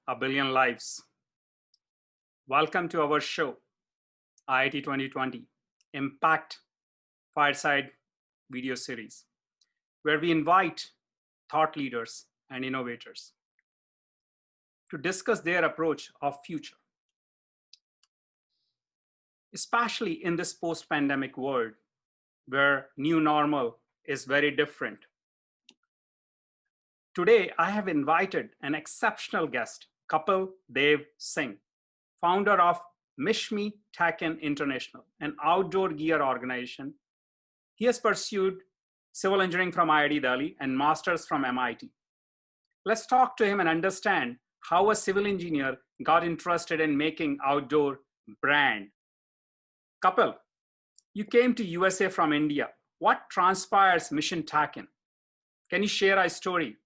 a billion lives. Welcome to our show, IIT 2020 Impact Fireside video series, where we invite thought leaders and innovators to discuss their approach of future, especially in this post-pandemic world where new normal is very different. Today, I have invited an exceptional guest, Kapil Singh, founder of Mishmi Tech International, an outdoor gear organization. He has pursued civil engineering from IIT Delhi and master's from MIT. Let's talk to him and understand how a civil engineer got interested in making outdoor brand. Kapil, you came to USA from India. What transpires Mission Tech? Can you share a story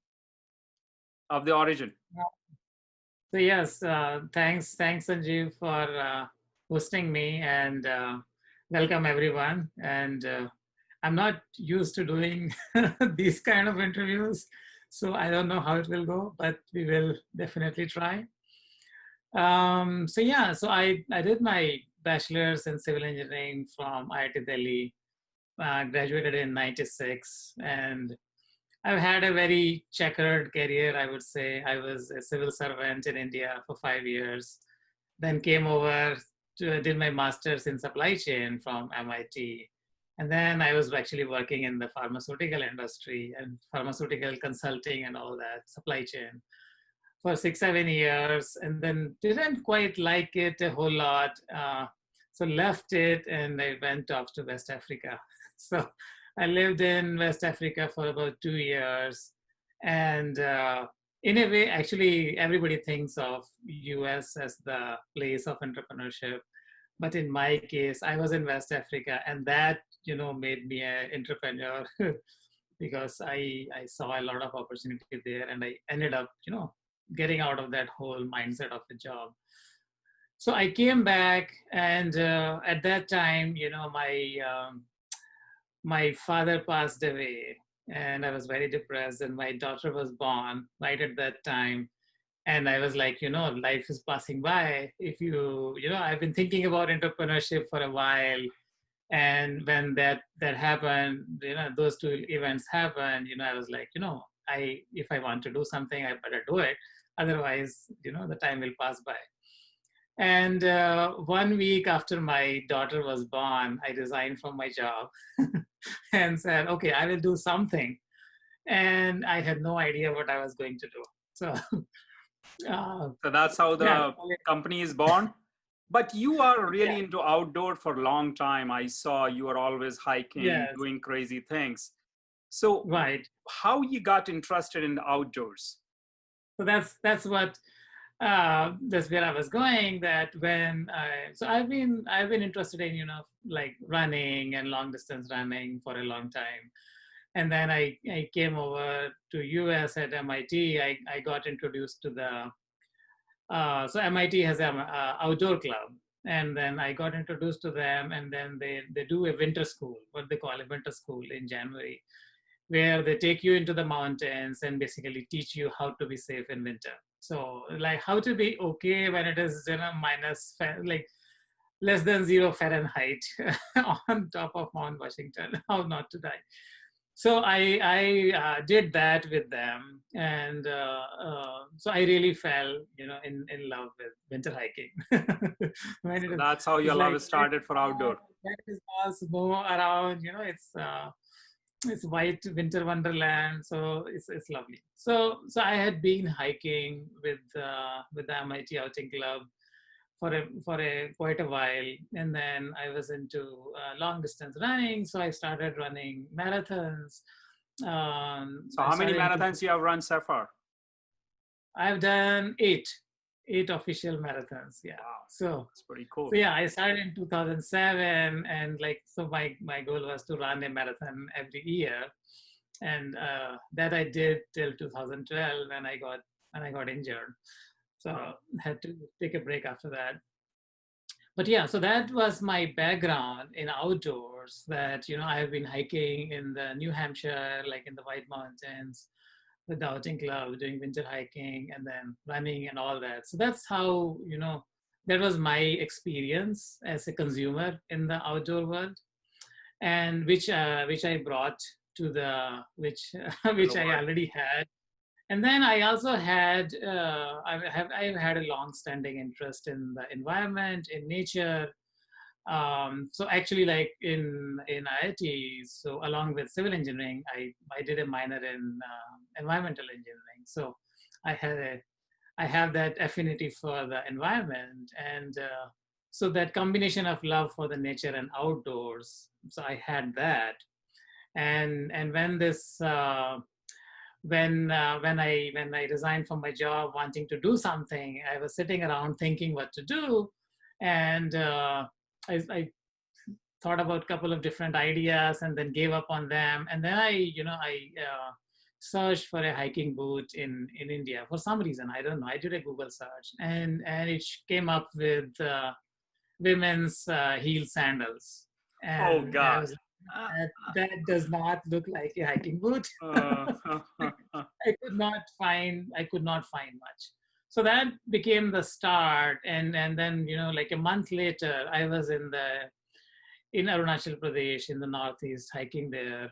of the origin? So yes, thanks Sanjiv for hosting me, and welcome everyone. And I'm not used to doing these kind of interviews, so I don't know how it will go, but we will definitely try. So I did my bachelor's in civil engineering from IIT Delhi, graduated in '96, and I've had a very checkered career, I would say. I was a civil servant in India for 5 years, then came over to did my master's in supply chain from MIT. And then I was actually working in the pharmaceutical industry and pharmaceutical consulting and all that, supply chain, for 6-7 years, and then didn't quite like it a whole lot. So left it and I went off to West Africa. So I lived in West Africa for about 2 years. And in a way, actually, everybody thinks of US as the place of entrepreneurship. But in my case, I was in West Africa, and that, made me an entrepreneur because I saw a lot of opportunity there, and I ended up, getting out of that whole mindset of a job. So I came back, and at that time, my father passed away, and I was very depressed, and my daughter was born right at that time. And I was like, life is passing by. If I've been thinking about entrepreneurship for a while. And when that happened, those two events happened, I was like, if I want to do something, I better do it. Otherwise, the time will pass by. And 1 week after my daughter was born, I resigned from my job and said, okay, I will do something. And I had no idea what I was going to do. So that's how the company is born. But you are really into outdoor for a long time. I saw you are always hiking, doing crazy things. So how you got interested in the outdoors? So that's where I was going. That so I've been interested in like running and long distance running for a long time, and then I came over to US at MIT. I got introduced to the so MIT has an outdoor club, and then I got introduced to them, and then they do a winter school, what they call a winter school in January, where they take you into the mountains and basically teach you how to be safe in winter. So like how to be okay when it is minus like less than 0 Fahrenheit on top of Mount Washington, how not to die. So I did that with them, and so I really fell, in love with winter hiking. So that's how your love started for outdoor. That is all snow around, it's white winter wonderland, so it's lovely. So I had been hiking with the MIT Outing Club for quite a while, and then I was into long distance running. So I started running marathons. So how many marathons you have run so far? I've done eight official marathons. Yeah. Wow. So it's pretty cool. So yeah, I started in 2007, and my goal was to run a marathon every year, and that I did till 2012 when I got injured. So I had to take a break after that. But yeah, so that was my background in outdoors, that I have been hiking in the New Hampshire, like in the White Mountains, with the outing club, doing winter hiking and then running and all that. So that's how, that was my experience as a consumer in the outdoor world, and which I brought to the which To the which I world. already had. And then I also had I've had a long-standing interest in the environment, in nature. So actually, like in IIT, so along with civil engineering, I did a minor in environmental engineering. So I had a I have that affinity for the environment, and so that combination of love for the nature and outdoors. So I had that, and when I resigned from my job, wanting to do something, I was sitting around thinking what to do, and I thought about a couple of different ideas and then gave up on them. And then I searched for a hiking boot in India for some reason. I don't know. I did a Google search, and it came up with women's heel sandals, Oh and I God. was that does not look like a hiking boot. Uh, I could not find much. So that became the start, and then like a month later, I was in Arunachal Pradesh in the northeast, hiking there,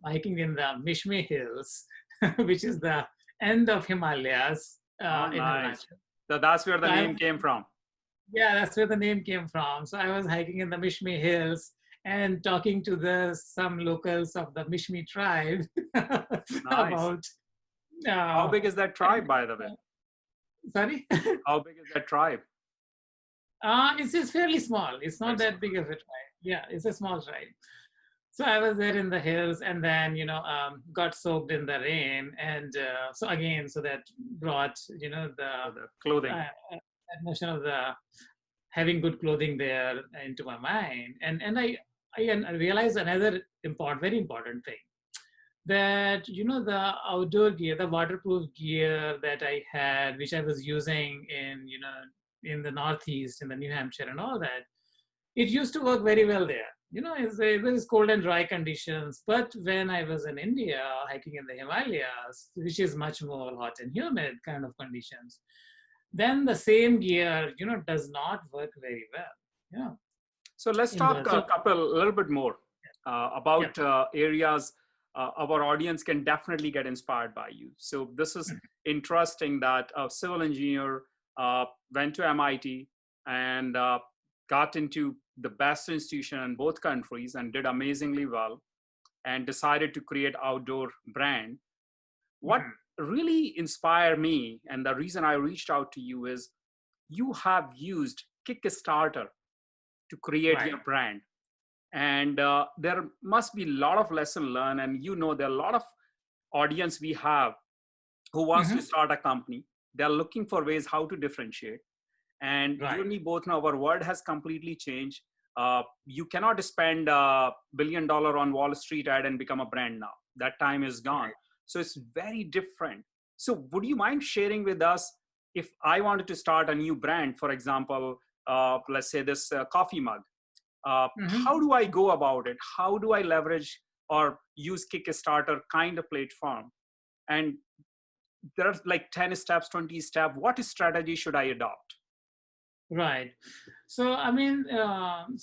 hiking in the Mishmi Hills, which is the end of Himalayas oh, in nice. Arunachal. So that's where the So name came from. yeah, that's where the name came from. So I was hiking in the Mishmi Hills and talking to some locals of the Mishmi tribe Nice. about. How Uh, big is that tribe, by the way? Sorry? How big is that tribe? It's fairly small. It's not Very small. that big of a tribe. Yeah, it's a small tribe. So I was there in the hills, and then got soaked in the rain, and so again, so that brought So the clothing. that notion of the having good clothing there into my mind, and I realized another very important thing, that the outdoor gear, the waterproof gear that I had, which I was using in the Northeast, in the New Hampshire and all that, it used to work very well there. It was cold and dry conditions. But when I was in India, hiking in the Himalayas, which is much more hot and humid kind of conditions, then the same gear, does not work very well. So let's In talk the so a couple a little bit more yeah. about areas our audience can definitely get inspired by you. So this is interesting that a civil engineer went to MIT and got into the best institution in both countries and did amazingly well and decided to create outdoor brand. What Mhm. really inspired me and the reason I reached out to you is you have used Kickstarter to create Right. your brand, and there must be a lot of lesson learned, and there are a lot of audience we have who wants to Hmm. start a company. They're looking for ways how to differentiate, and you Right. and me both know our world has completely changed. You cannot spend $1 billion on Wall Street ad and become a brand now. That time is gone. Right. So it's very different. So would you mind sharing with us, if I wanted to start a new brand, for example, let's say this coffee mug, how Hmm. do I go about it? How do I leverage or use Kickstarter kind of platform? And there are like 10 steps, 20 steps. What strategy should I adopt? Right. So, I mean,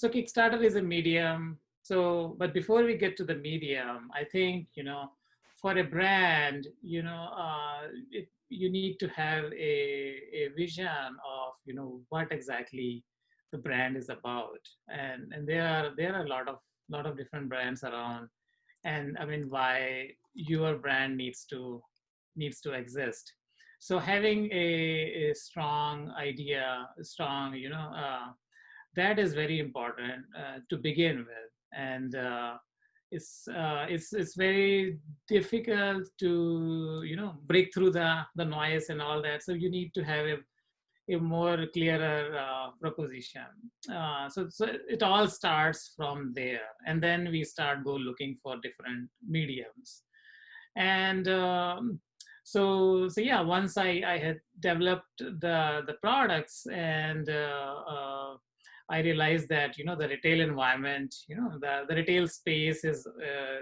so Kickstarter is a medium. So, but before we get to the medium, I think, for a brand, you need to have a vision of, what exactly the brand is about. And there are a lot of different brands around. And I mean, why your brand needs to exist. So having a strong idea, that is very important to begin with. And it's very difficult to break through the noise and all that. So you need to have a more clearer proposition. So it all starts from there, and then we start go looking for different mediums. And so yeah, once I had developed the products, and I realized that the retail environment, the retail space is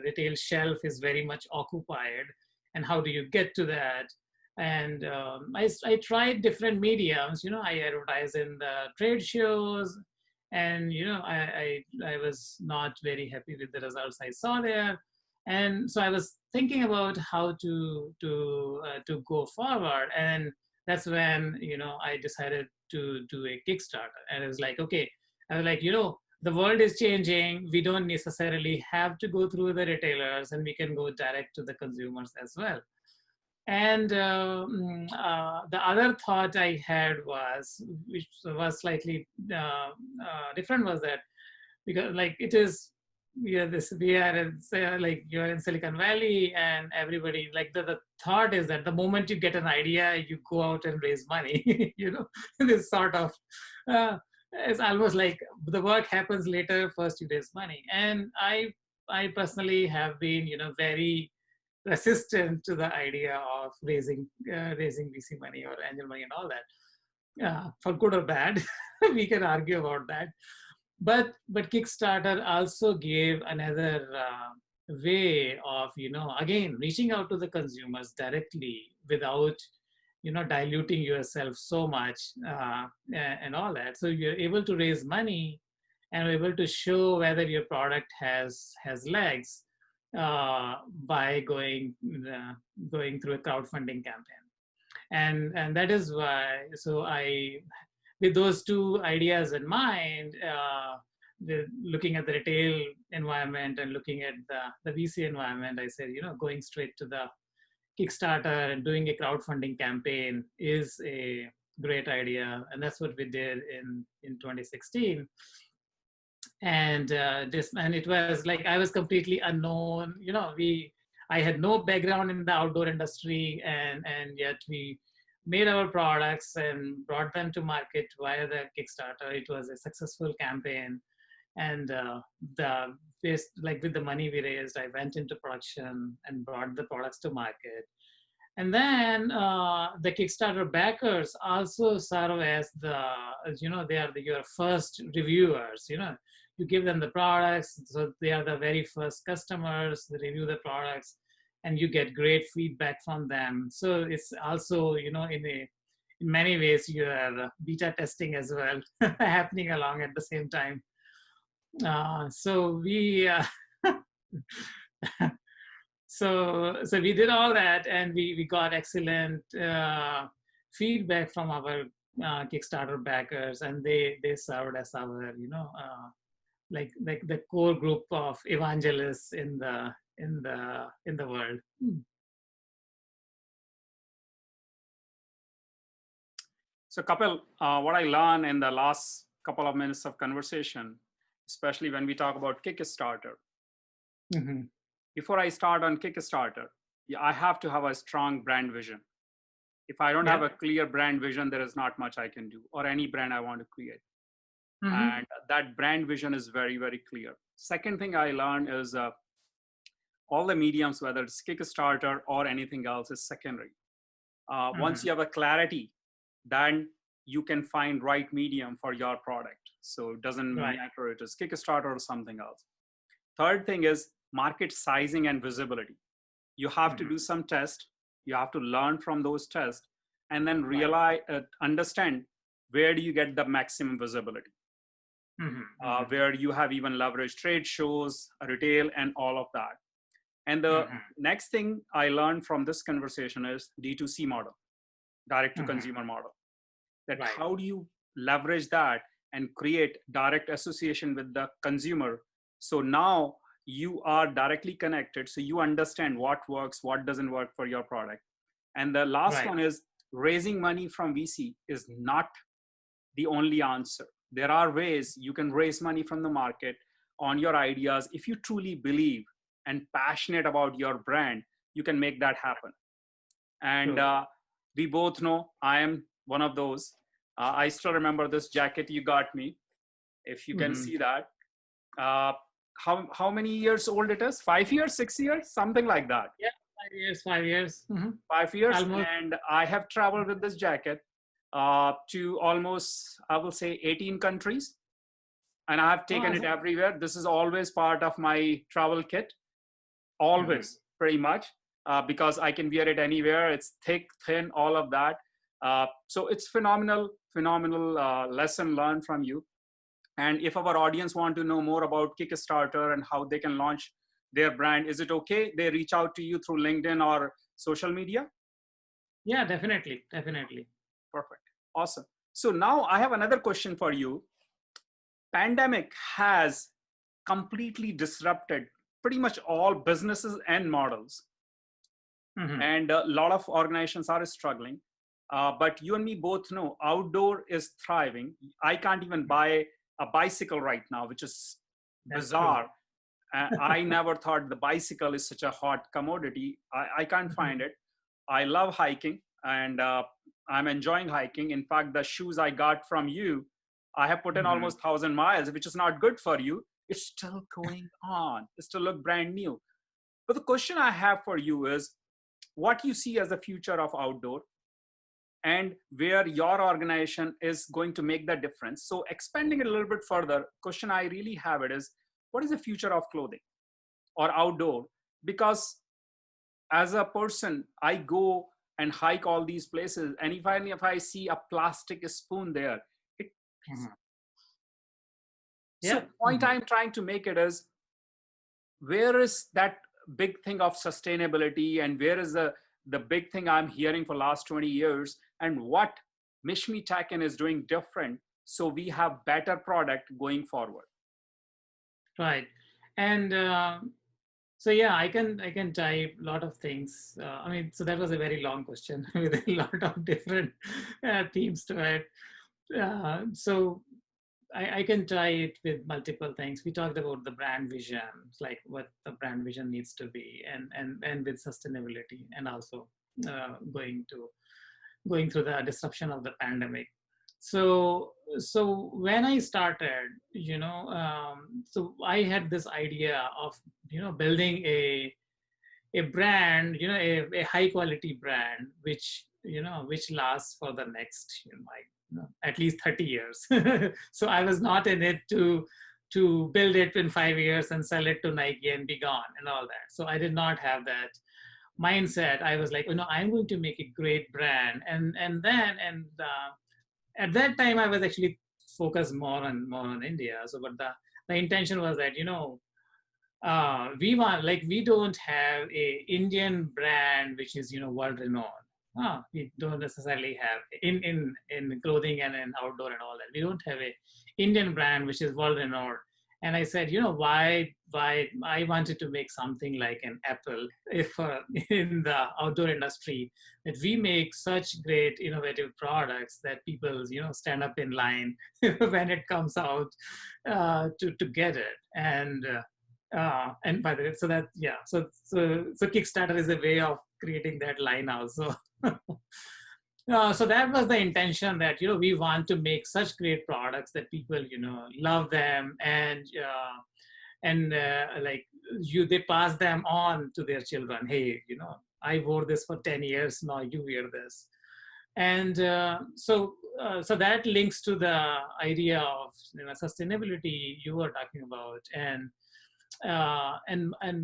retail shelf is very much occupied, and how do you get to that? And I tried different mediums. I advertised in the trade shows, and I was not very happy with the results I saw there, and so I was thinking about how to go forward, and that's when I decided to do a Kickstarter. And it was like, okay, I was like, the world is changing. We don't necessarily have to go through the retailers, and we can go direct to the consumers as well. And the other thought I had was, which was slightly different, was that because like it is, we are in, like you're in Silicon Valley, and everybody like the thought is that the moment you get an idea, you go out and raise money. This sort of it's almost like the work happens later. First, you raise money, and I personally have been very resistant to the idea of raising VC money or angel money and all that, for good or bad. We can argue about that, but Kickstarter also gave another way of again reaching out to the consumers directly without diluting yourself so much, and all that. So you're able to raise money and able to show whether your product has legs, by going through a crowdfunding campaign. And that is why, so I, with those two ideas in mind, looking at the retail environment and looking at the VC environment, I said, going straight to the Kickstarter and doing a crowdfunding campaign is a great idea. And that's what we did in 2016. And it was like I was completely unknown. I had no background in the outdoor industry, and yet we made our products and brought them to market via the Kickstarter. It was a successful campaign, and with the money we raised, I went into production and brought the products to market. And then the Kickstarter backers also serve as they are your first reviewers. You give them the products, so they are the very first customers. They review the products, and you get great feedback from them. So it's also, in many ways, you are beta testing as well, happening along at the same time. So we. So we did all that, and we got excellent feedback from our Kickstarter backers, and they served as our like the core group of evangelists in the world. So Kapil, what I learned in the last couple of minutes of conversation, especially when we talk about Kickstarter. Mm-hmm. Before I start on Kickstarter, I have to have a strong brand vision. If I don't have a clear brand vision, there is not much I can do, or any brand I want to create. Mm-hmm. And that brand vision is very, very clear. Second thing I learned is all the mediums, whether it's Kickstarter or anything else, is secondary. Once you have a clarity, then you can find right medium for your product. So it doesn't matter if it is Kickstarter or something else. Third thing is market sizing and visibility. You have to do some tests. You have to learn from those tests, and then realize, understand where do you get the maximum visibility. Where you have even leveraged trade shows, retail, and all of that. And the next thing I learned from this conversation is D2C model, direct to consumer model. That how do you leverage that and create direct association with the consumer? So now you are directly connected, so you understand what works, what doesn't work for your product. And the last one is raising money from VC is not the only answer. There are ways you can raise money from the market on your ideas. If you truly believe and passionate about your brand, you can make that happen. And we both know I am one of those. I still remember this jacket you got me, if you can see that. How many years old it is? 5 years, 6 years, something like that. Yeah, 5 years. 5 years. Almost. And I have traveled with this jacket to almost, I will say, 18 countries. And I have taken it everywhere. This is always part of my travel kit. Always, pretty much. because I can wear it anywhere. It's thick, thin, all of that. So it's phenomenal lesson learned from you. And if our audience want to know more about Kickstarter and how they can launch their brand, is it okay they reach out to you through LinkedIn or social media? Yeah, definitely. Perfect. Awesome. So now I have another question for you. Pandemic has completely disrupted pretty much all businesses and models. And a lot of organizations are struggling. But you and me both know outdoor is thriving. I can't even buy a bicycle right now, which is bizarre. I never thought the bicycle is such a hot commodity. I can't find it. I love hiking, and I'm enjoying hiking. In fact, the shoes I got from you, I have put in almost 1,000 miles, which is not good for you. It's still going on. It still look brand new. But the question I have for you is, what you see as the future of outdoor and where your organization is going to make that difference. So expanding it a little bit further, question I really have it is, what is the future of clothing or outdoor? Because as a person, I go and hike all these places, and if I see a plastic spoon there, it so point I'm trying to make it is, where is that big thing of sustainability, and where is the big thing I'm hearing for last 20 years, and what Mishmi Taken is doing different so we have better product going forward? Right. And so yeah, I can type a lot of things. I mean, so that was a very long question with a lot of different themes to it. So I can tie it with multiple things. We talked about the brand vision, like what the brand vision needs to be, and with sustainability, and also going through the disruption of the pandemic. So when I started, so I had this idea of building a brand, a high quality brand, which which lasts for the next at least 30 years. So I was not in it to build it in 5 years and sell it to Nike and be gone and all that. So I did not have that mindset. I was like, I'm going to make a great brand, and at that time I was actually focused more on India. So, but the intention was that we don't have a Indian brand which is world renowned. We don't necessarily have in clothing and in outdoor and all that. We don't have a Indian brand which is world renowned. And I said, why I wanted to make something like an Apple, if in the outdoor industry, that we make such great innovative products that people stand up in line when it comes out to get it. And by the way, so that so Kickstarter is a way of creating that line also. So that was the intention, that we want to make such great products that people love them, and like they pass them on to their children. Hey, I wore this for 10 years, now you wear this. And so that links to the idea of sustainability you were talking about. And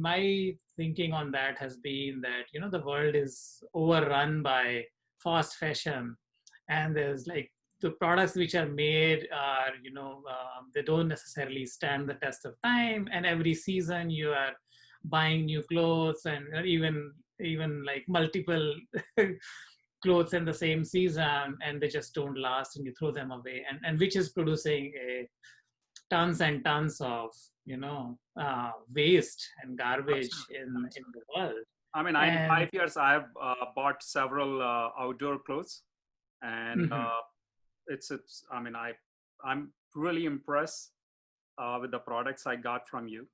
my thinking on that has been that the world is overrun by fast fashion, and there's like the products which are made are they don't necessarily stand the test of time, and every season you are buying new clothes, and even like multiple clothes in the same season, and they just don't last, and you throw them away, and which is producing tons and tons of waste and garbage in the world. I mean, in 5 years, I have bought several outdoor clothes, and it's. I mean, I'm really impressed with the products I got from you.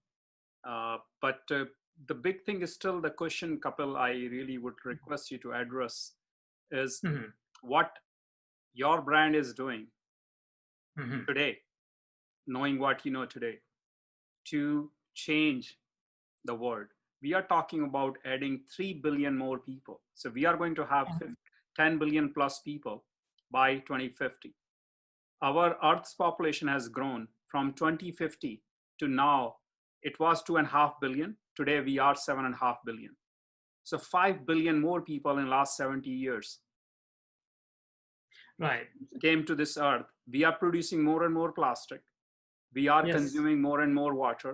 But the big thing is still the question, Kapil, I really would request you to address is what your brand is doing today, knowing what you know today, to change the world. We are talking about adding 3 billion more people. So we are going to have 10 billion plus people by 2050. Our Earth's population has grown from 2050 to now. It was 2.5 billion. Today we are 7.5 billion. So 5 billion more people in last 70 years Right. came to this earth. We are producing more and more plastic. We are Yes. consuming more and more water.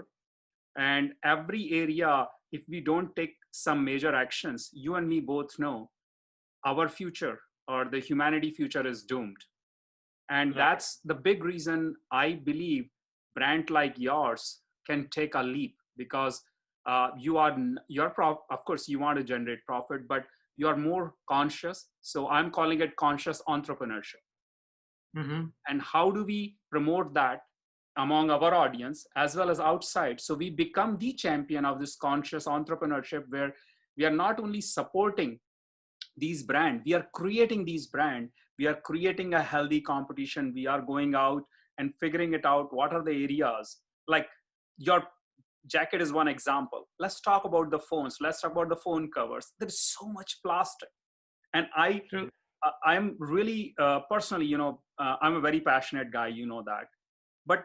And every area, if we don't take some major actions, you and me both know our future or the humanity future is doomed. And Right. that's the big reason I believe brand like yours can take a leap, because of course you want to generate profit, but you are more conscious. So I'm calling it conscious entrepreneurship. Mm-hmm. And how do we promote that among our audience as well as outside, so we become the champion of this conscious entrepreneurship, where we are not only supporting these brand, we are creating these brand, we are creating a healthy competition, we are going out and figuring it out what are the areas. Like your jacket is one example. Let's talk about the phones, let's talk about the phone covers. There's so much plastic. And True. I'm really personally, I'm a very passionate guy, you know that. But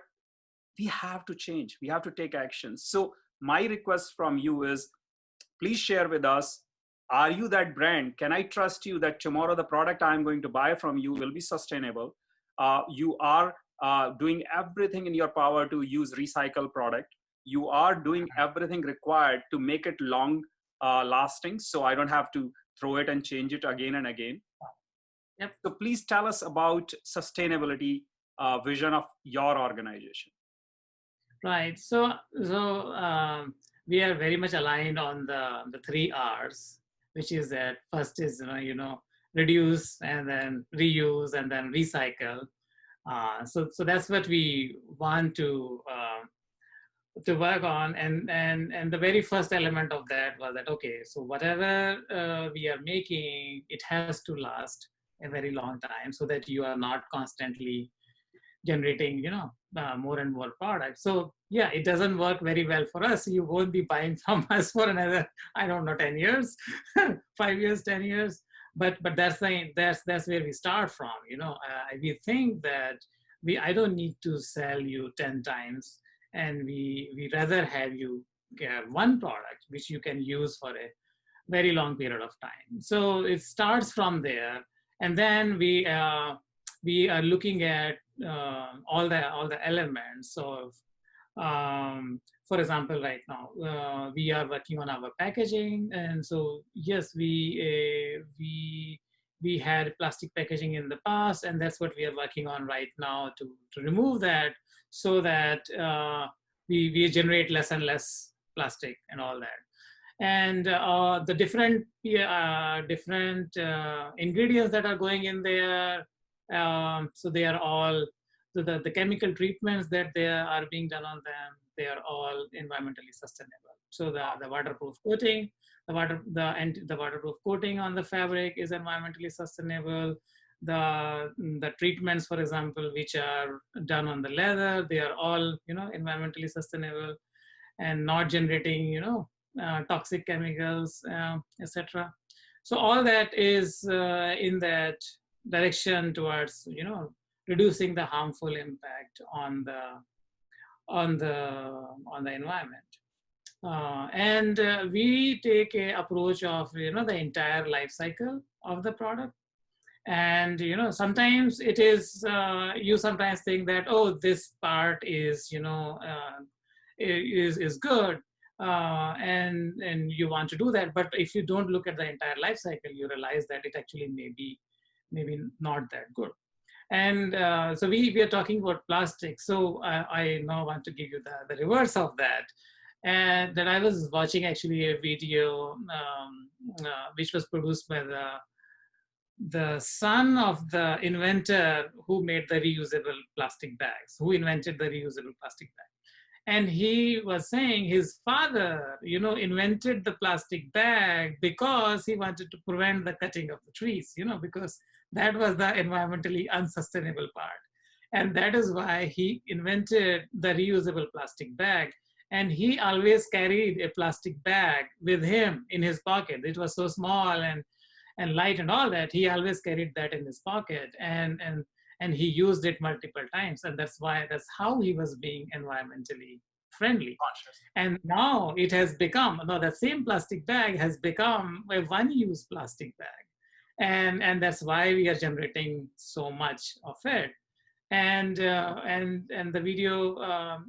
we have to change, we have to take action. So my request from you is, please share with us, are you that brand? Can I trust you that tomorrow the product I'm going to buy from you will be sustainable? You are doing everything in your power to use recycled product. You are doing everything required to make it long lasting, so I don't have to throw it and change it again and again. Yep. So please tell us about sustainability vision of your organization. Right. So we are very much aligned on the three R's, which is that first is reduce, and then reuse, and then recycle. So that's what we want to work on, and the very first element of that was that, okay, so whatever we are making, it has to last a very long time, so that you are not constantly generating more and more products. So yeah, it doesn't work very well for us. You won't be buying from us for another, I don't know, 10 years 5 years, 10 years. But that's where we start from. We think that I don't need to sell you 10 times, and we rather have you get one product which you can use for a very long period of time. So it starts from there, and then we are looking at all the elements of, for example, right now we are working on our packaging, and so yes, we had plastic packaging in the past, and that's what we are working on right now to remove that, so that we generate less and less plastic and all that. And the different ingredients that are going in there, so they are all, so the chemical treatments that they are being done on them, they are all environmentally sustainable. So the waterproof coating, the waterproof coating on the fabric is environmentally sustainable. The treatments, for example, which are done on the leather, they are all environmentally sustainable, and not generating toxic chemicals, etc. So all that is in that direction towards reducing the harmful impact on the environment. And we take a approach of the entire life cycle of the product. And sometimes it is, you sometimes think that, oh, this part is is good, and you want to do that. But if you don't look at the entire life cycle, you realize that it actually maybe not that good. And so we are talking about plastic. So I now want to give you the reverse of that. And that I was watching actually a video which was produced by the son of the inventor who made the reusable plastic bags, who invented the reusable plastic bag. And he was saying his father, invented the plastic bag because he wanted to prevent the cutting of the trees, because that was the environmentally unsustainable part. And that is why he invented the reusable plastic bag. And he always carried a plastic bag with him in his pocket. It was so small and light and all that. He always carried that in his pocket, and he used it multiple times. And that's how he was being environmentally friendly. And now it has become, no, that same plastic bag has become a one-use plastic bag. And that's why we are generating so much of it. And the video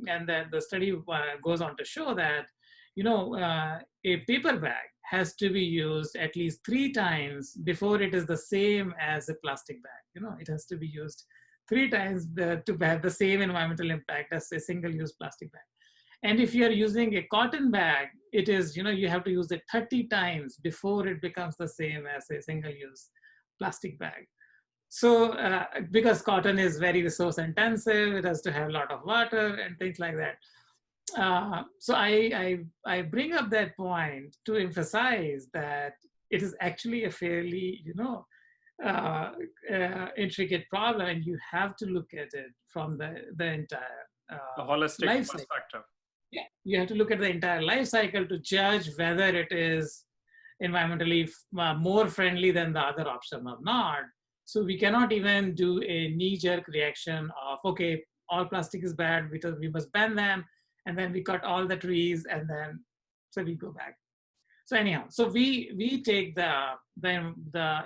and the study goes on to show that, a paper bag has to be used at least 3 times before it is the same as a plastic bag. It has to be used 3 times to have the same environmental impact as a single-use plastic bag. And if you are using a cotton bag, it is, you have to use it 30 times before it becomes the same as a single-use plastic bag. So because cotton is very resource intensive, it has to have a lot of water and things like that. So I bring up that point to emphasize that it is actually a fairly, intricate problem, and you have to look at it from the entire the holistic life perspective. Cycle. Yeah, you have to look at the entire life cycle to judge whether it is environmentally more friendly than the other option or not. So we cannot even do a knee-jerk reaction of, okay, all plastic is bad because we must ban them, and then we cut all the trees, and then so we go back. So anyhow, so we take the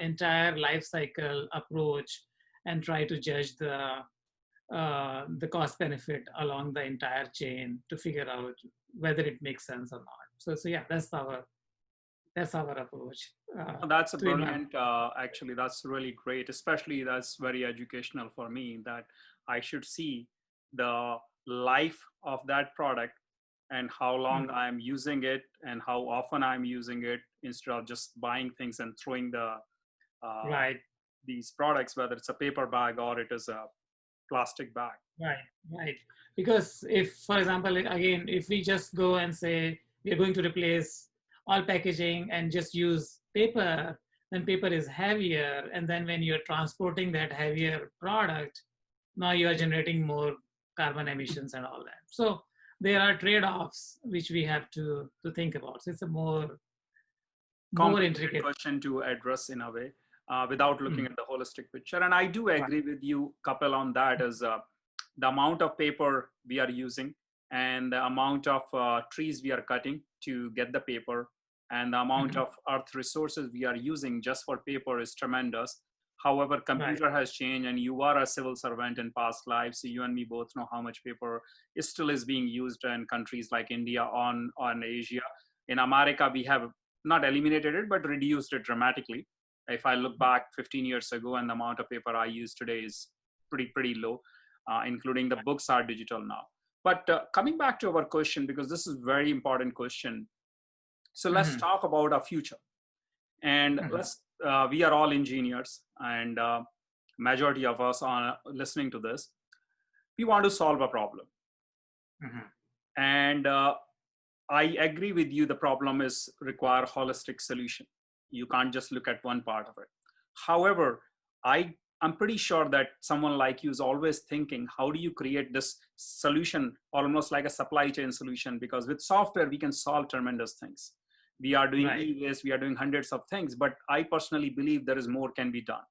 entire life cycle approach and try to judge the cost benefit along the entire chain to figure out whether it makes sense or not. So yeah, that's our approach. That's a brilliant, actually, that's really great. Especially that's very educational for me, that I should see the life of that product and how long I'm using it and how often I'm using it, instead of just buying things and throwing these products, whether it's a paper bag or it is a plastic bag. Right. Because if, for example, again, if we just go and say we are going to replace all packaging and just use paper, then paper is heavier. And then when you're transporting that heavier product, now you are generating more carbon emissions and all that. So there are trade-offs which we have to think about. So it's a more intricate question to address in a way, without looking at the holistic picture. And I do agree with you, Kapil, on that, is the amount of paper we are using and the amount of trees we are cutting to get the paper, and the amount of earth resources we are using just for paper is tremendous. However, computer has changed, and you are a civil servant in past lives, so you and me both know how much paper still is being used in countries like India, on Asia. In America, we have not eliminated it, but reduced it dramatically. If I look back 15 years ago, and the amount of paper I use today is pretty low, including the books are digital now. But coming back to our question, because this is a very important question. So let's talk about our future. And we are all engineers, and majority of us are listening to this. We want to solve a problem. And I agree with you, the problem is require holistic solution. You can't just look at one part of it. However, I'm pretty sure that someone like you is always thinking, how do you create this solution, almost like a supply chain solution? Because with software, we can solve tremendous things. We are doing e-waste, we are doing hundreds of things, but I personally believe there is more can be done.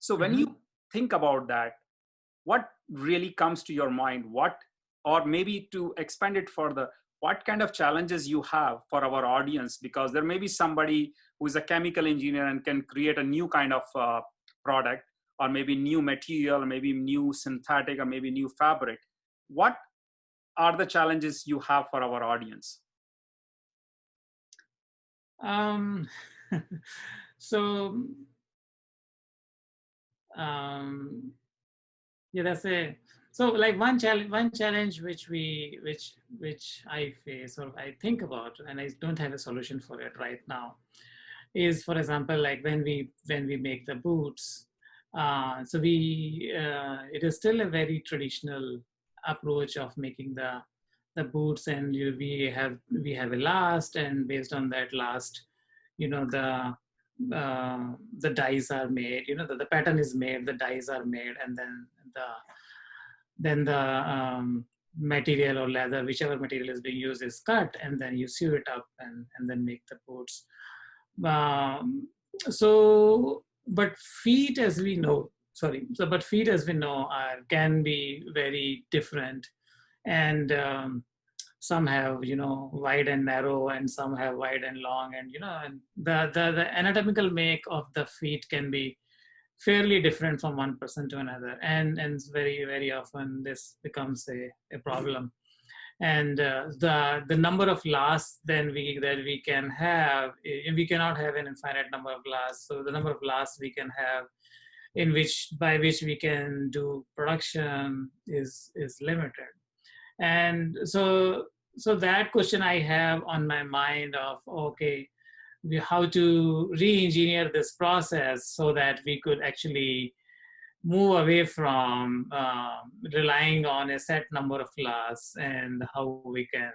So when you think about that, what really comes to your mind? Or maybe to expand it further, what kind of challenges you have for our audience? Because there may be somebody who is a chemical engineer and can create a new kind of product, or maybe new material, or maybe new synthetic, or maybe new fabric. What are the challenges you have for our audience? Yeah, that's it. So like one challenge which I face, or I think about, and I don't have a solution for it right now, is, for example, like when we make the boots. So it is still a very traditional approach of making the boots, and we have a last, and based on that last, the dies are made. The pattern is made, the dies are made, and then the material or leather, whichever material is being used, is cut, and then you sew it up and then make the boots. But feet, as we know, can be very different. And some have, wide and narrow, and some have wide and long, and, and the anatomical make of the feet can be fairly different from one person to another. And very, very often this becomes a problem. And the number of lasts then that we can have, we cannot have an infinite number of lasts. So the number of lasts we can have by which we can do production is limited. And so that question I have on my mind of, okay, how to re-engineer this process so that we could actually move away from relying on a set number of laws, and how we can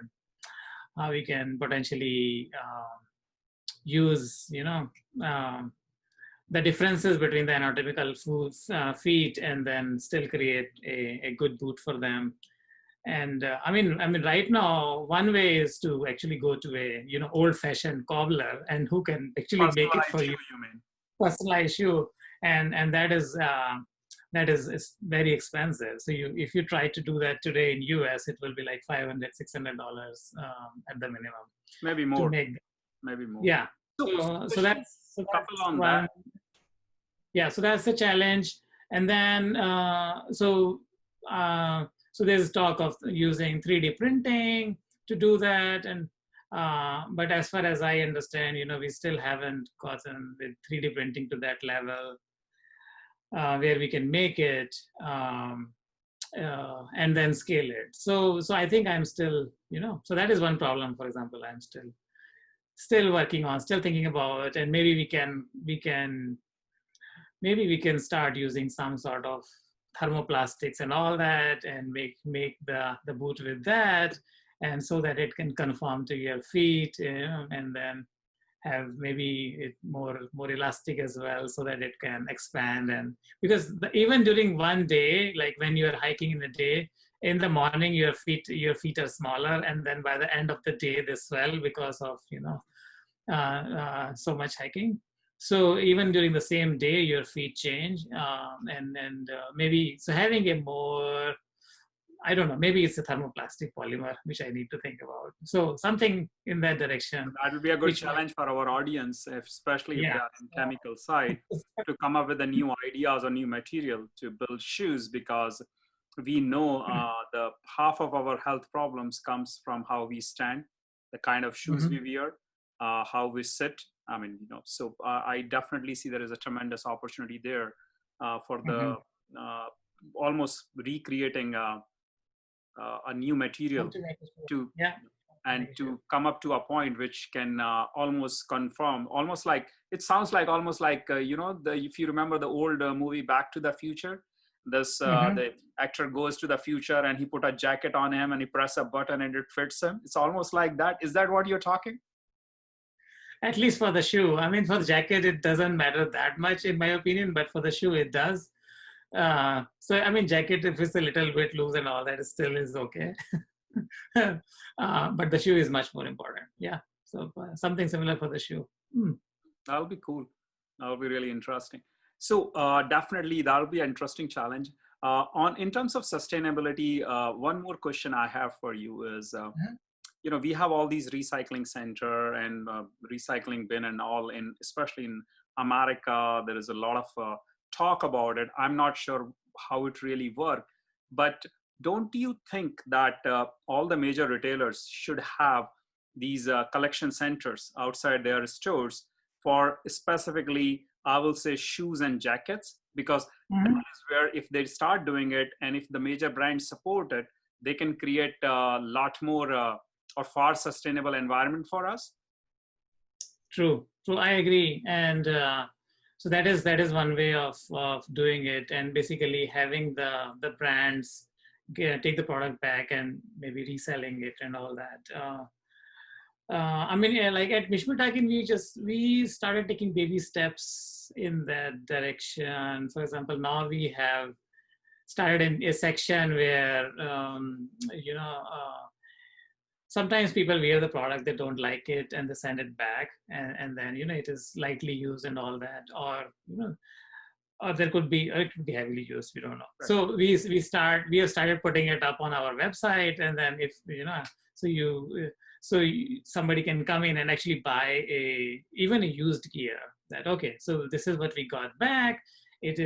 potentially use the differences between the anatomical feet, and then still create a good boot for them. And I mean, right now, one way is to actually go to a old-fashioned cobbler, and who can actually make it for you. Personalized shoe, and that is very expensive. So if you try to do that today in US, it will be like $500-$600 at the minimum. Maybe more. Maybe more. Yeah. So that's on one. That. Yeah. So that's the challenge. And then so there's talk of using 3D printing to do that, and but as far as I understand, we still haven't gotten with 3D printing to that level where we can make it and then scale it. So I think I'm still, so that is one problem. For example, I'm still working on, still thinking about, and maybe we can start using some sort of thermoplastics and all that, and make the boot with that, and so that it can conform to your feet, and then have maybe it more elastic as well, so that it can expand. And because even during one day, like when you're hiking in the day, in the morning your feet are smaller, and then by the end of the day they swell because of so much hiking. So even during the same day, your feet change, and maybe so having a more, I don't know, maybe it's a thermoplastic polymer, which I need to think about. So something in that direction. That would be a good challenge for our audience, especially if they are in chemical side, to come up with the new ideas or new material to build shoes, because we know the half of our health problems comes from how we stand, the kind of shoes we wear, how we sit. I mean, so I definitely see there is a tremendous opportunity there for the almost recreating a new material to come up to a point which can almost confirm, almost like, it sounds like almost like, if you remember the old movie Back to the Future, the actor goes to the future and he put a jacket on him and he press a button and it fits him. It's almost like that. Is that what you're talking? At least for the shoe. I mean, for the jacket, it doesn't matter that much, in my opinion, but for the shoe, it does. So, I mean, jacket, if it's a little bit loose and all that, it still is okay. But the shoe is much more important. Yeah. So something similar for the shoe. That'll be cool. That'll be really interesting. So definitely that'll be an interesting challenge. In terms of sustainability, one more question I have for you is, we have all these recycling center and recycling bin and all, especially in America, there is a lot of talk about it. I'm not sure how it really works, but don't you think that all the major retailers should have these collection centers outside their stores for specifically, I will say, shoes and jackets? Because that is where, if they start doing it and if the major brands support it, they can create a lot more or far sustainable environment for us. True, I agree. And so that is one way of doing it, and basically having the brands take the product back and maybe reselling it and all that. I mean, like at Mishmitakin, we started taking baby steps in that direction. For example, now we have started in a section where sometimes people wear the product, they don't like it, and they send it back, and then it is lightly used and all that. or there could be, or it could be heavily used, we don't know. Right. So we have started putting it up on our website, and then if somebody can come in and actually buy even a used gear, that okay, so this is what we got back. It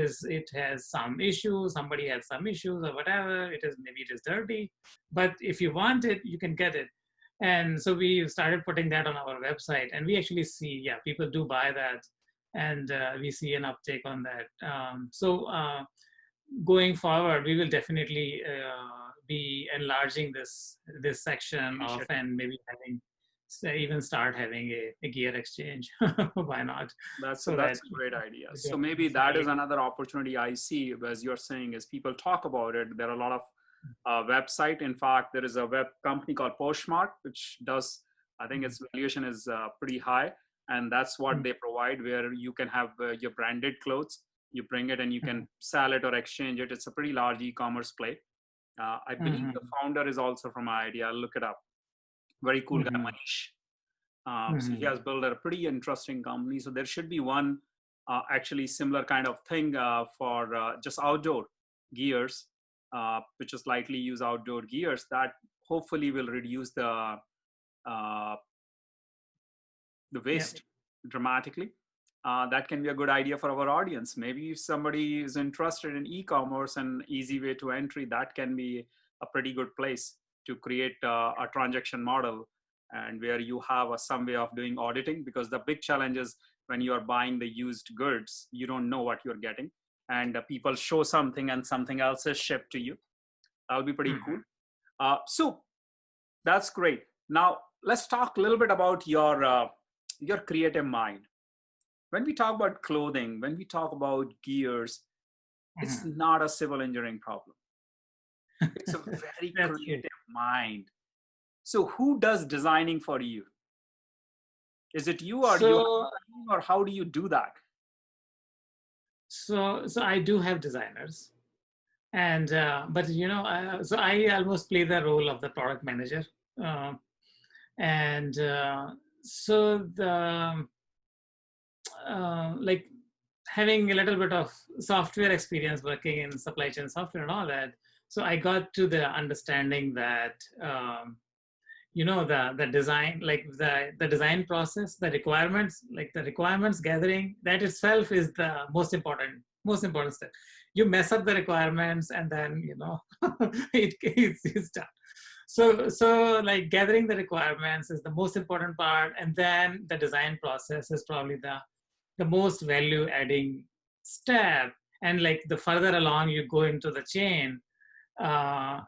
has some issues, somebody has some issues or whatever, maybe it is dirty, but if you want it, you can get it. And so we started putting that on our website, and we actually see, yeah, people do buy that, and we see an uptake on that. Going forward, we will definitely be enlarging this section of, and maybe even start having a gear exchange. Why not? That's a great idea. So maybe that is another opportunity I see, as you're saying, is people talk about it. There are a lot of website. In fact, there is a web company called Postmark, which does, I think its valuation is pretty high. And that's what they provide, where you can have your branded clothes, you bring it and you can sell it or exchange it. It's a pretty large e-commerce play. I believe the founder is also from IIT. I'll look it up. Very cool guy, Manish. So he has built a pretty interesting company. So there should be one actually similar kind of thing for just outdoor gears, which is likely use outdoor gears that hopefully will reduce the waste dramatically. That can be a good idea for our audience. Maybe if somebody is interested in e-commerce and easy way to entry, that can be a pretty good place to create a transaction model, and where you have some way of doing auditing, because the big challenge is when you are buying the used goods, you don't know what you're getting, and people show something and something else is shipped to you. That'll be pretty cool. So that's great. Now let's talk a little bit about your creative mind. When we talk about clothing, when we talk about gears, it's not a civil engineering problem. It's a very creative mind. So who does designing for you? Is it you, or or how do you do that? So I do have designers, and but so I almost play the role of the product manager, and so the like having a little bit of software experience working in supply chain software and all that, so I got to the understanding that the design, like the design process, the requirements gathering, that itself is the most important step. You mess up the requirements and then it's done. So like gathering the requirements is the most important part, and then the design process is probably the most value adding step. And like the further along you go into the chain, your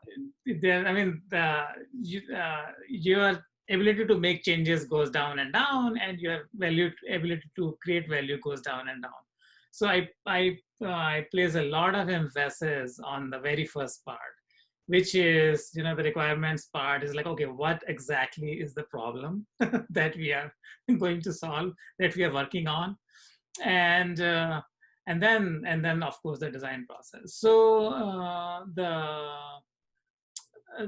ability to make changes goes down and down, and your ability to create value goes down and down. So I place a lot of emphasis on the very first part, which is, the requirements part is like, okay, what exactly is the problem that we are going to solve, that we are working on, and then of course the design process.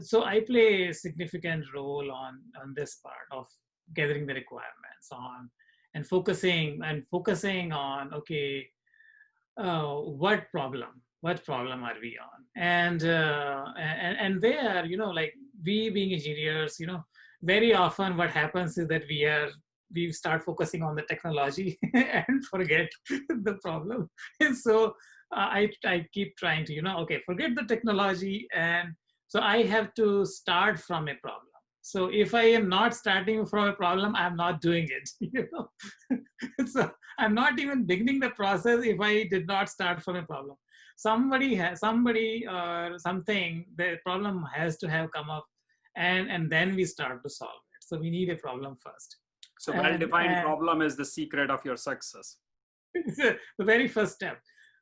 So I play a significant role on this part of gathering the requirements and focusing on, okay, what problem are we on? And there, like we being engineers, very often what happens is that we start focusing on the technology and forget the problem. And so I keep trying to, okay, forget the technology. And so I have to start from a problem. So if I am not starting from a problem, I'm not doing it. So I'm not even beginning the process if I did not start from a problem. Somebody or something, the problem has to have come up, and then we start to solve it. So we need a problem first. So well-defined problem is the secret of your success. The very first step.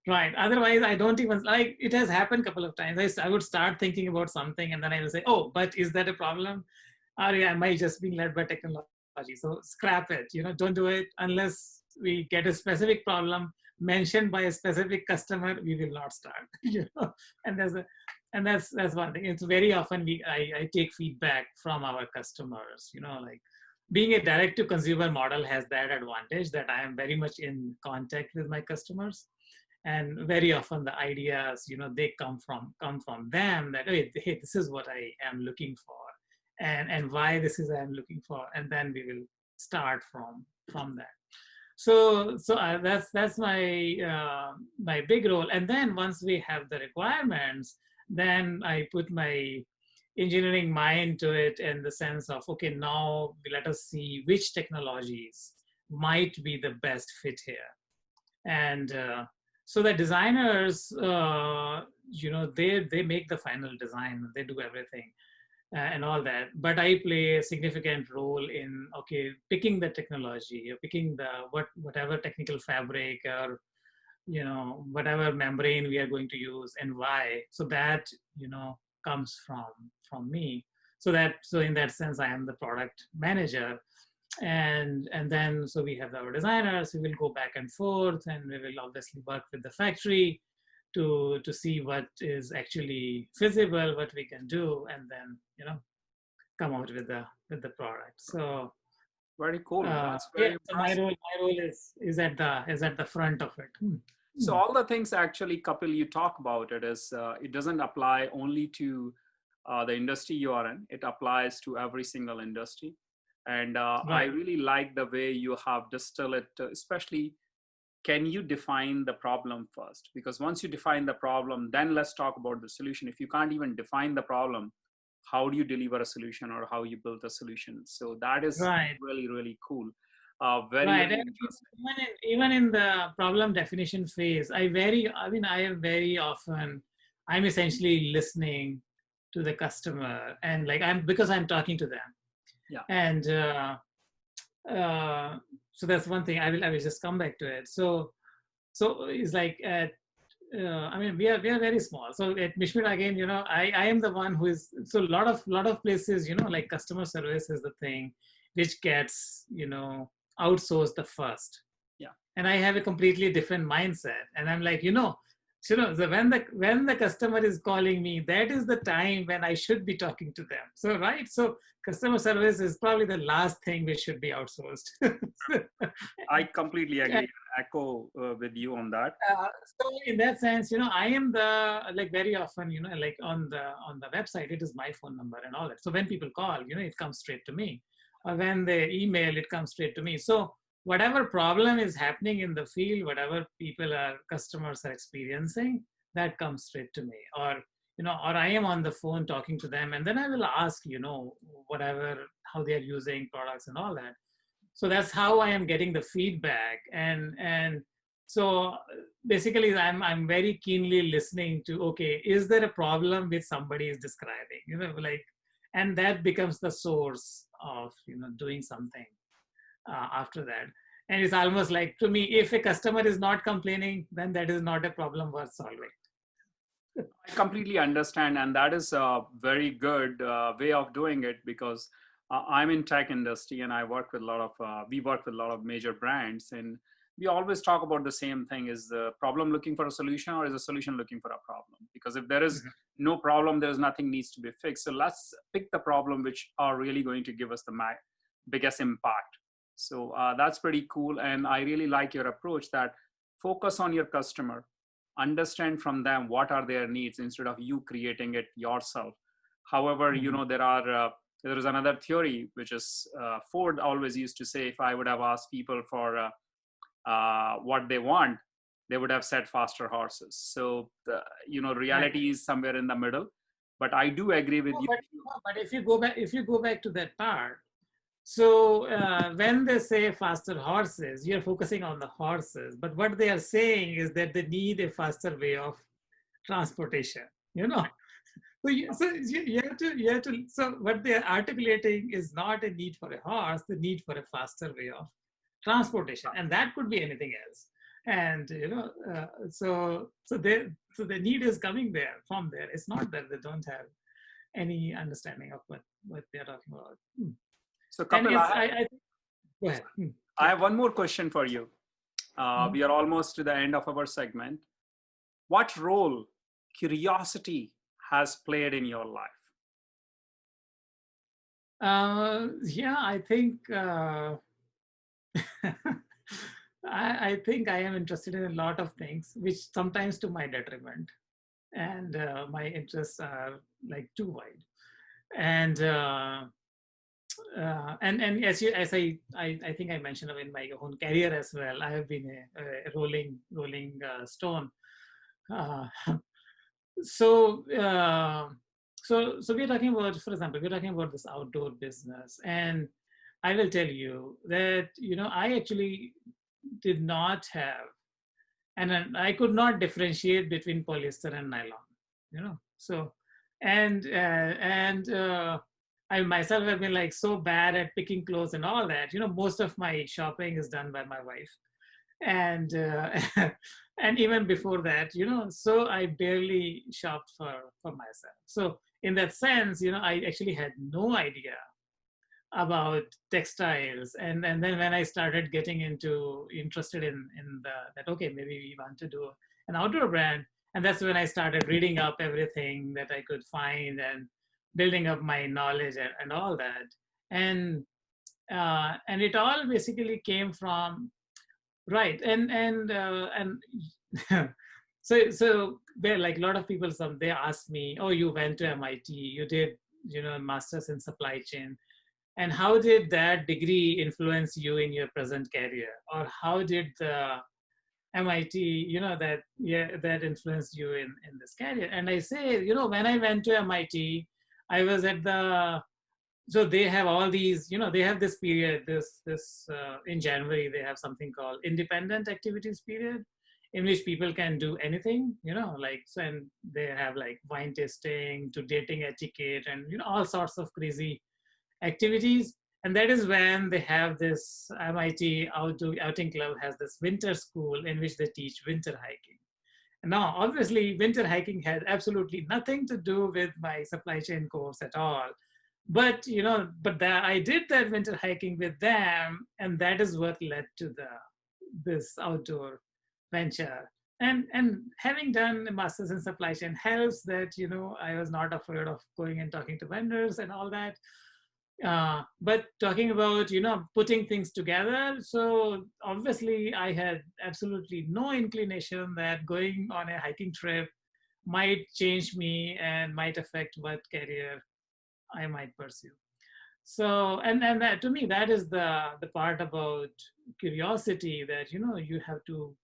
Right. Otherwise, I don't even, like, it has happened a couple of times. I would start thinking about something, and then I will say, oh, but is that a problem? Or am I just being led by technology? So scrap it, don't do it unless we get a specific problem mentioned by a specific customer. We will not start, and that's one thing. It's very often I take feedback from our customers, like being a direct to consumer model has that advantage that I am very much in contact with my customers. And very often the ideas, they come from them, that hey, this is what I am looking for, and why this is I'm looking for, and then we will start from that. So that's my big role. And then once we have the requirements, then I put my engineering mind to it, in the sense of, okay, now let us see which technologies might be the best fit here. And so the designers, they make the final design, they do everything, and all that. But I play a significant role in, okay, picking the technology, picking the whatever technical fabric, or whatever membrane we are going to use, and why. So that comes from me. So in that sense, I am the product manager. And then so we have our designers, we will go back and forth, and we will obviously work with the factory to see what is actually feasible, what we can do, and then come out with the product. So Very cool. That's yeah, very so my impressive. role is at the front of it. So all the things actually, Kapil, you talk about it is it doesn't apply only to the industry you are in. It applies to every single industry. And I Right. really like the way you have distilled it, especially can you define the problem first? Because once you define the problem, then let's talk about the solution. If you can't even define the problem, how do you deliver a solution or how you build a solution? So that is Right. really, really cool. Very, Right. very And interesting. even in the problem definition phase, I am very often, I'm essentially listening to the customer, and like because I'm talking to them. Yeah. And so that's one thing. I will just come back to it. So it's like at we are very small. So at Mishmir, again, I am the one who is, so a lot of places, like customer service is the thing which gets outsourced the first. Yeah. And I have a completely different mindset, and I'm like, so when the customer is calling me, that is the time when I should be talking to them. So right, so customer service is probably the last thing which should be outsourced. I completely agree and echo with you on that. So in that sense, I am the, like, very often, like on the website, it is my phone number and all that. So when people call, it comes straight to me. Or when they email, it comes straight to me. So whatever problem is happening in the field, whatever customers are experiencing, that comes straight to me. Or I am on the phone talking to them, and then I will ask, whatever, how they are using products and all that. So that's how I am getting the feedback. And so basically, I'm very keenly listening to, okay, is there a problem which somebody is describing, like, and that becomes the source of doing something after that. And it's almost like, to me, if a customer is not complaining, then that is not a problem worth solving. I completely understand, and that is a very good way of doing it because I'm in tech industry and I work with a lot of we work with a lot of major brands, and we always talk about the same thing: is the problem looking for a solution or is a solution looking for a problem? Because if there is Mhm. no problem, there's nothing needs to be fixed. So let's pick the problem which are really going to give us the biggest impact. So that's pretty cool, and I really like your approach that focus on your customer, understand from them what are their needs instead of you creating it yourself. However, Mhm. there is another theory which is Ford always used to say, if I would have asked people for what they want, they would have said faster horses. So Right. reality is somewhere in the middle, but I do agree with No, you. but if you go back to that part, so when they say faster horses, you're focusing on the horses, but what they are saying is that they need a faster way of transportation. You know, so what they are articulating is not a need for a horse, the need for a faster way of transportation, and that could be anything else. And so the need is coming there from there. It's not that they don't have any understanding of what they're talking about. So And Kapil, it's I think, go ahead. I Yeah. have one more question for you. We are almost to the end of our segment. What role curiosity has played in your life? Yeah, I think I think I am interested in a lot of things, which sometimes to my detriment, and my interests are like too wide. And and as I think I mentioned in my own career as well, I have been a rolling stone. Uh, so so we're talking about, for example, we're talking about this outdoor business, and I will tell you that I actually did not have, and then I could not differentiate between polyester and nylon. So and I myself have been like so bad at picking clothes and all that. Most of my shopping is done by my wife, and and even before that, so I barely shopped for myself. So in that sense, I actually had no idea about textiles, and then when I started getting interested in that, okay, maybe we want to do an outdoor brand, and that's when I started reading up everything that I could find and building up my knowledge and all that. And it all basically came from, right, and so there, like a lot of people, they ask me, oh, you went to MIT, you did a master's in supply chain, and how did that degree influence you in your present career? Or how did the MIT, that influenced you in this career? And I say, when I went to MIT, I was at so they have all these, they have this period, in January, they have something called independent activities period, in which people can do anything, like, so, and they have like wine tasting to dating etiquette and, all sorts of crazy activities. And that is when they have this MIT outing club has this winter school in which they teach winter hiking. And now, obviously, winter hiking had absolutely nothing to do with my supply chain course at all. But I did that winter hiking with them, and that is what led to this outdoor venture. And having done a master's in supply chain helps that I was not afraid of going and talking to vendors and all that. But talking about putting things together, so obviously I had absolutely no inclination that going on a hiking trip might change me and might affect what career I might pursue. So and that, to me, that is the part about curiosity, that you have to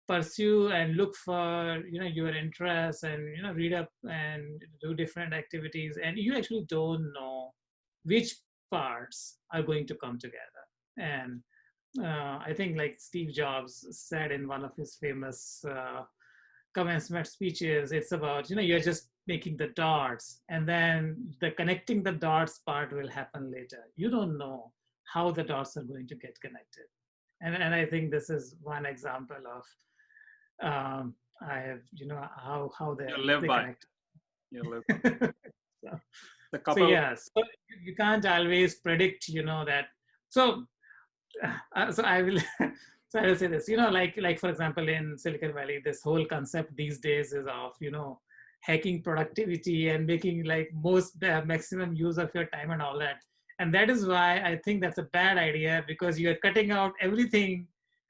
pursue and look for your interests, and read up and do different activities, and you actually don't know which parts are going to come together. And I think, like Steve Jobs said in one of his famous commencement speeches, it's about you're just making the dots, and then the connecting the dots part will happen later. You don't know how the dots are going to get connected. And I think this is one example of I have, how You live they by. connect. You live by. so, The so couple. yeah, so you can't always predict, that. So so I will so I will say this, like for example, in Silicon Valley, this whole concept these days is of hacking productivity and making like most maximum use of your time and all that. And that is why I think that's a bad idea, because you're cutting out everything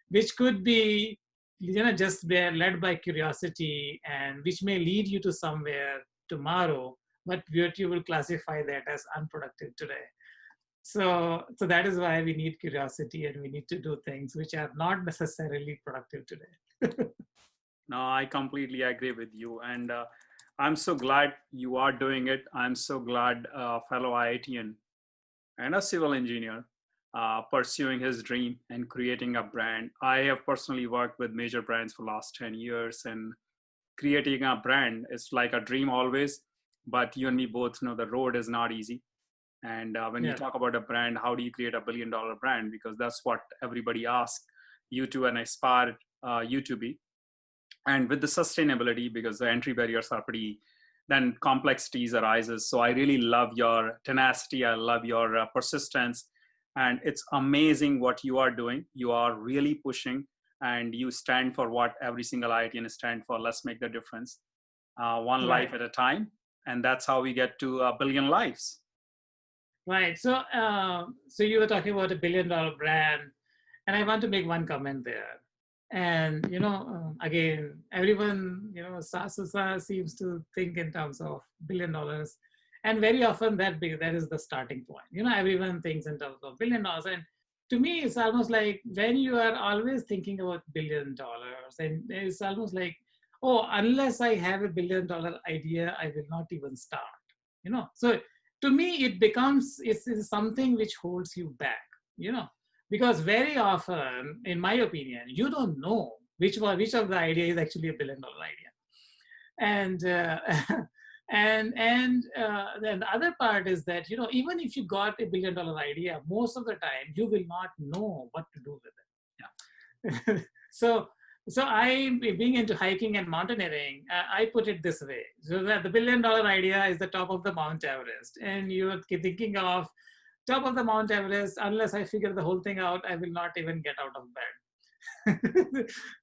which could be just led by curiosity, and which may lead you to somewhere tomorrow, but you will classify that as unproductive today. So that is why we need curiosity, and we need to do things which are not necessarily productive today. No, I completely agree with you. And I'm so glad you are doing it. I'm so glad fellow IITian and a civil engineer pursuing his dream and creating a brand. I have personally worked with major brands for last 10 years, and creating a brand is like a dream always. But you and me both know the road is not easy. And when we Yeah. talk about a brand, how do you create a $1 billion brand? Because that's what everybody asks you to and aspire you to be. And with the sustainability, because the entry barriers are pretty, then complexities arises. So I really love your tenacity. I love your persistence. And it's amazing what you are doing. You are really pushing, and you stand for what every single IITian stand for. Let's make the difference, one life Right. at a time. And that's how we get to a billion lives. Right. So so you were talking about $1 billion brand, And I want to make one comment there. And, again, everyone, SASUSA seems to think in terms of $1 billion. And very often that is the starting point. Everyone thinks in terms of $1 billion. And to me, it's almost like when you are always thinking about $1 billion, and it's almost like, oh, unless I have $1 billion idea, I will not even start. So to me, it's something which holds you back. Because very often, in my opinion, you don't know which of the idea is actually $1 billion idea. And then the other part is that, even if you got $1 billion idea, most of the time you will not know what to do with it. Yeah. So I, being into hiking and mountaineering, I put it this way. So that the $1 billion idea is the top of the Mount Everest. And you're thinking of top of the Mount Everest, unless I figure the whole thing out, I will not even get out of bed.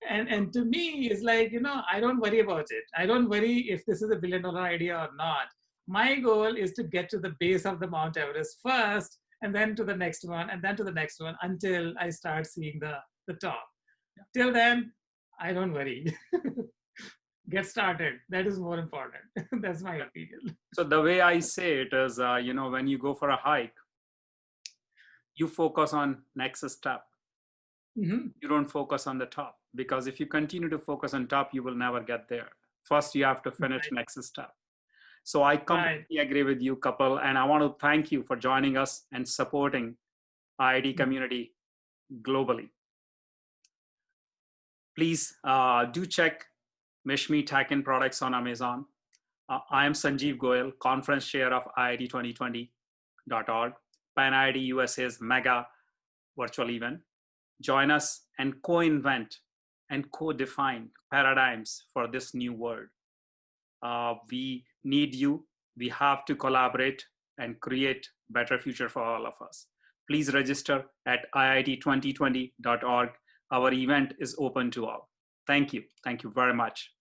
and to me, it's like, I don't worry about it. I don't worry if this is $1 billion idea or not. My goal is to get to the base of the Mount Everest first, and then to the next one, and then to the next one, until I start seeing the top. Till then, I don't worry. Get started. That is more important. That's my opinion. So the way I say it is, when you go for a hike, you focus on next step. Mm-hmm. You don't focus on the top, because if you continue to focus on top, you will never get there. First, you have to finish next step. So I completely agree with you, Kapil, and I want to thank you for joining us and supporting IIT community globally. Please do check Mishmi Tech-In products on Amazon. I am Sanjiv Goyal, conference chair of IIT2020.org, Pan IIT USA's mega virtual event. Join us and co-invent and co-define paradigms for this new world. We need you. We have to collaborate and create a better future for all of us. Please register at IIT2020.org. Our event is open to all. Thank you. Thank you very much.